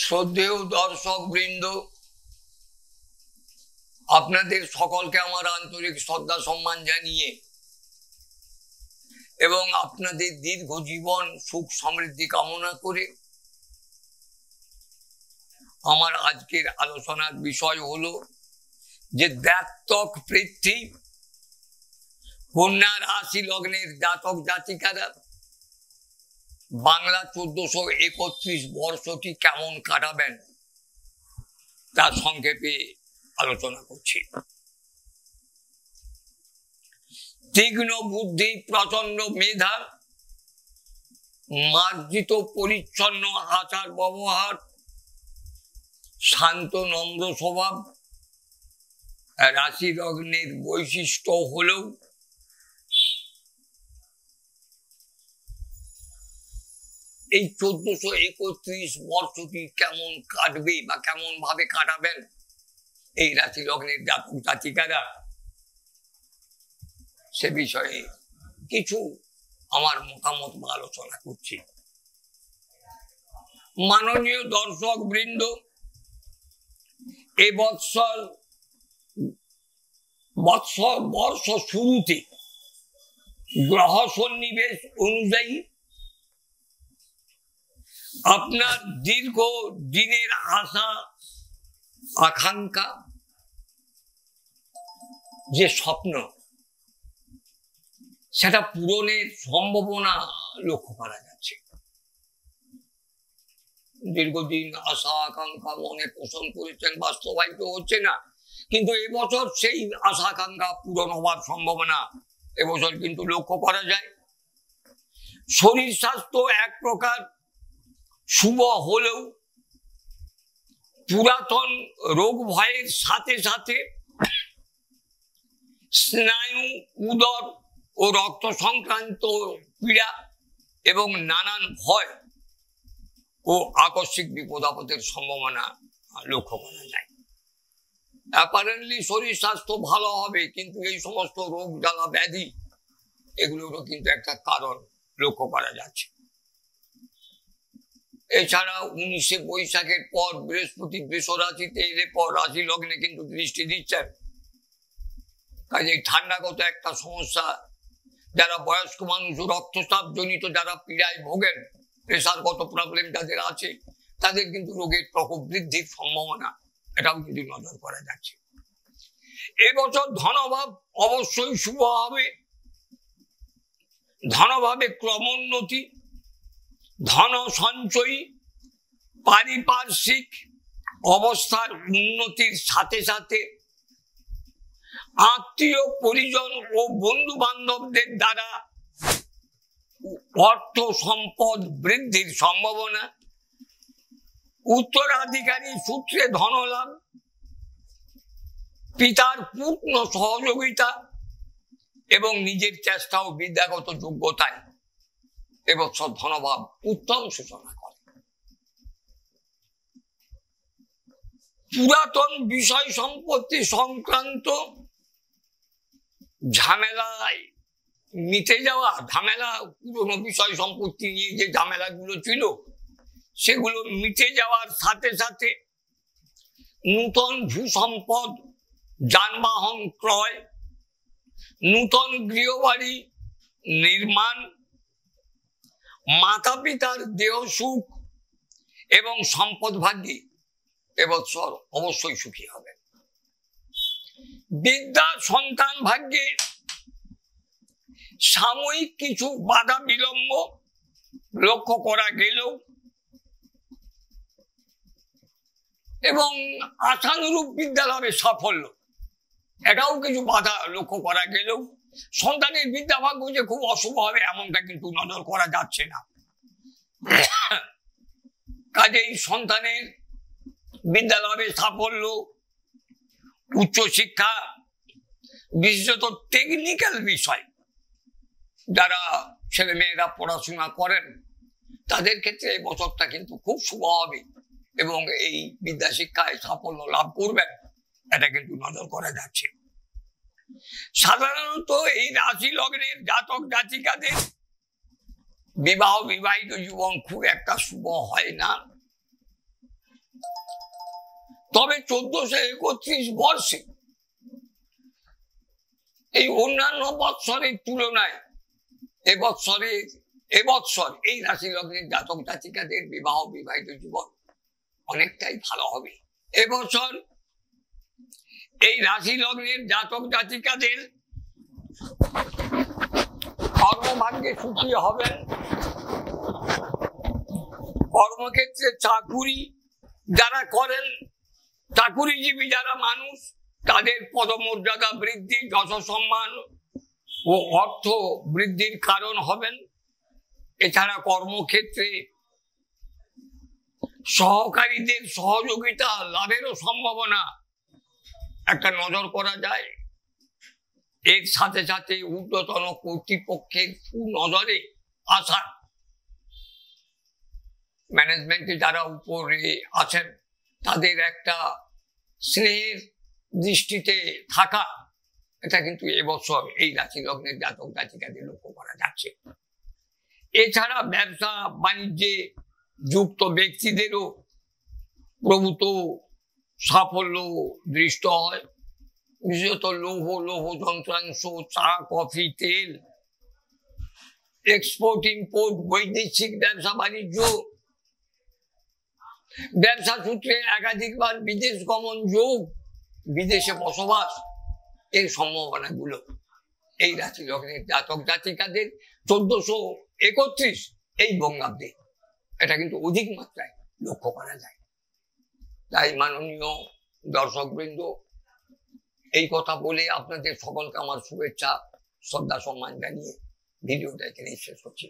শ্রদ্ধেয় দর্শক বৃন্দ, আপনাদের সকলকে আমার আন্তরিক শ্রদ্ধা সম্মান জানিয়ে এবং আপনাদের দীর্ঘ জীবন সুখ সমৃদ্ধি কামনা করে আমার আজকের আলোচনার বিষয় হলো যে জাতক পৃথ্বী কন্যা রাশি লগ্নের জাতক জাতিকারা বাংলা 1431 বর্ষটি কেমন কাটাবেন তার সংক্ষেপে আলোচনা করছি। তীক্ষ্ণ বুদ্ধি, প্রচন্ড মেধা, মার্জিত পরিচ্ছন্ন আচার ব্যবহার, শান্ত নম্র স্বভাব রাশি লগ্নের বৈশিষ্ট্য হলেও এই 1431 বর্ষটি কেমন কাটবে বা কেমন ভাবে কাটাবেন এই রাশি লগ্নের জাতক জাতিকারা, সে বিষয়ে কিছু আমার মতামত বা আলোচনা করছি। মাননীয় দর্শক বৃন্দ, এই বর্ষ শুরুতে গ্রহ সন্নিবেশ অনুযায়ী আপনার দীর্ঘ দিনের আশা আকাঙ্ক্ষা, যে স্বপ্ন, সেটা পূরণের সম্ভাবনা লক্ষ্য করা যাচ্ছে। দীর্ঘদিন আশা আকাঙ্ক্ষা মনে পোষণ করেছেন, বাস্তবায়িত হচ্ছে না, কিন্তু এবছর সেই আশা আকাঙ্ক্ষা পূরণ হওয়ার সম্ভাবনা এবছর কিন্তু লক্ষ্য করা যায়। শরীর স্বাস্থ্য এক প্রকার শুভ হলেও পুরাতন রোগ ভয়ের সাথে সাথে স্নায়ু, উদর ও রক্ত সংক্রান্ত পীড়া এবং নানান ভয় ও আকস্মিক বিপদ আপদের সম্ভাবনা লক্ষ্য করা যায়। অ্যাপারেন্টলি শরীর স্বাস্থ্য ভালো হবে, কিন্তু এই সমস্ত রোগ জ্বালা ব্যাধি এগুলোরও কিন্তু একটা কারণ লক্ষ্য করা যাচ্ছে। এছাড়া 19শে বৈশাখের পর বৃহস্পতি বৃষ রাশিতে এলে পর রাশি লগ্নে কিন্তু দৃষ্টি দিচ্ছেন, কাজে ঠান্ডাগত একটা সমস্যা, যারা বয়স্ক মানুষ, রক্তচাপ জনিত যারা পীড়ায় ভোগেন, প্রেশারগত প্রবলেম যাদের আছে, তাদের কিন্তু রোগের প্রকোপ বৃদ্ধির সম্ভাবনা এটাও কিন্তু নজর করা যাচ্ছে। এবছর ধনভাব অবশ্যই শুভ হবে। ধনভাবে ক্রমোন্নতি, ধন সঞ্চয়ী, পারিপার্শ্বিক অবস্থার উন্নতির সাথে সাথে আত্মীয় পরিজন ও বন্ধু বান্ধবদের দ্বারা অর্থ সম্পদ বৃদ্ধির সম্ভাবনা, উত্তরাধিকারী সূত্রে ধনলাভ, পিতার পূর্ণ সহযোগিতা এবং নিজের চেষ্টা ও বিদ্যাগত যোগ্যতায় এবছর ধনভাব উত্তম সূচনা করে। পুরাতন বিষয় সম্পত্তি সংক্রান্ত ঝামেলায় মিটে যাওয়া, ঝামেলা, পুরনো বিষয় সম্পত্তি নিয়ে যে ঝামেলাগুলো ছিল সেগুলো মিটে যাওয়ার সাথে সাথে নূতন ভূ সম্পদ, যানবাহন ক্রয়, নূতন গৃহবাড়ি নির্মাণ, মাতা পিতার দেহ সুখ এবং সম্পদ ভাগ্যে এবছর অবশ্যই সুখী হবে। বিদ্যা সন্তান ভাগ্যে সাময়িক কিছু বাধা বিলম্ব লক্ষ্য করা গেলেও এবং আশানুরূপ বিদ্যালাভে সাফল্য, এটাও কিছু বাধা লক্ষ্য করা গেলেও সন্তানের বিদ্যা ভাগ্য যে খুব অশুভ হবে এমনটা কিন্তু নজর করা যাচ্ছে না। কাজেই সন্তানের বিদ্যালয়ে সাফল্য, উচ্চশিক্ষা, বিশেষত টেকনিক্যাল বিষয় যারা ছেলে মেয়েরা পড়াশোনা করেন তাদের ক্ষেত্রে এই বছরটা কিন্তু খুব শুভ হবে এবং এই বিদ্যা শিক্ষায় সাফল্য লাভ করবেন, এটা কিন্তু নজর করা যাচ্ছে। সাধারণত এই রাশি লগ্নের জাতক জাতিকাদের বিবাহিত জীবন খুব একটা শুভ হয় না। তবে 1431 বর্ষে এই অন্যান্য বৎসরের তুলনায় এবৎসর এই রাশি লগ্নের জাতক জাতিকাদের বিবাহিত জীবন অনেকটাই ভালো হবে। এবছর এই রাশি লগ্নের জাতক জাতিকাদের কর্মভাগ্যে সুখী হবেন। কর্মক্ষেত্রে চাকুরি যারা করেন, চাকুরিজীবী যারা মানুষ, তাদের পদমর্যাদা বৃদ্ধি, যশ সম্মান ও অর্থ বৃদ্ধির কারণ হবেন। এছাড়া কর্মক্ষেত্রে সহকারীদের সহযোগিতা লাভেরও সম্ভাবনা একটা নজর করা যায়। এর সাথে সাথে ঊর্ধ্বতন কর্তৃপক্ষের সুনজরে আসা, ম্যানেজমেন্টে যারা উপরে আছেন তাদের একটা স্নেহের দৃষ্টিতে থাকা, এটা কিন্তু এবছর এই রাশি লগ্নের জাতক জাতিকাদের লক্ষ্য করা যাচ্ছে। এছাড়া ব্যবসা বাণিজ্যে যুক্ত ব্যক্তিদেরও প্রভূত সাফল্য দৃষ্ট হয়। বিশেষত লৌহ যন্ত্রাংশ, চা, কফি, তেল, এক্সপোর্ট ইম্পোর্ট, বৈদেশিক ব্যবসা বাণিজ্য, ব্যবসা সূত্রে একাধিকবার বিদেশ গমন যোগ, বিদেশে বসবাস, এর সম্ভাবনাগুলো এই রাশি লগ্নের জাতক জাতিকাদের 1431 এই বঙ্গাব্দে এটা কিন্তু অধিক মাত্রায় লক্ষ্য করা যায়। তাই মাননীয় দর্শকবৃন্দ, এই কথা বলে আপনাদের সকলকে আমার শুভেচ্ছা, শ্রদ্ধা, সম্মান জানিয়ে ভিডিওটা এখানেই শেষ করছি।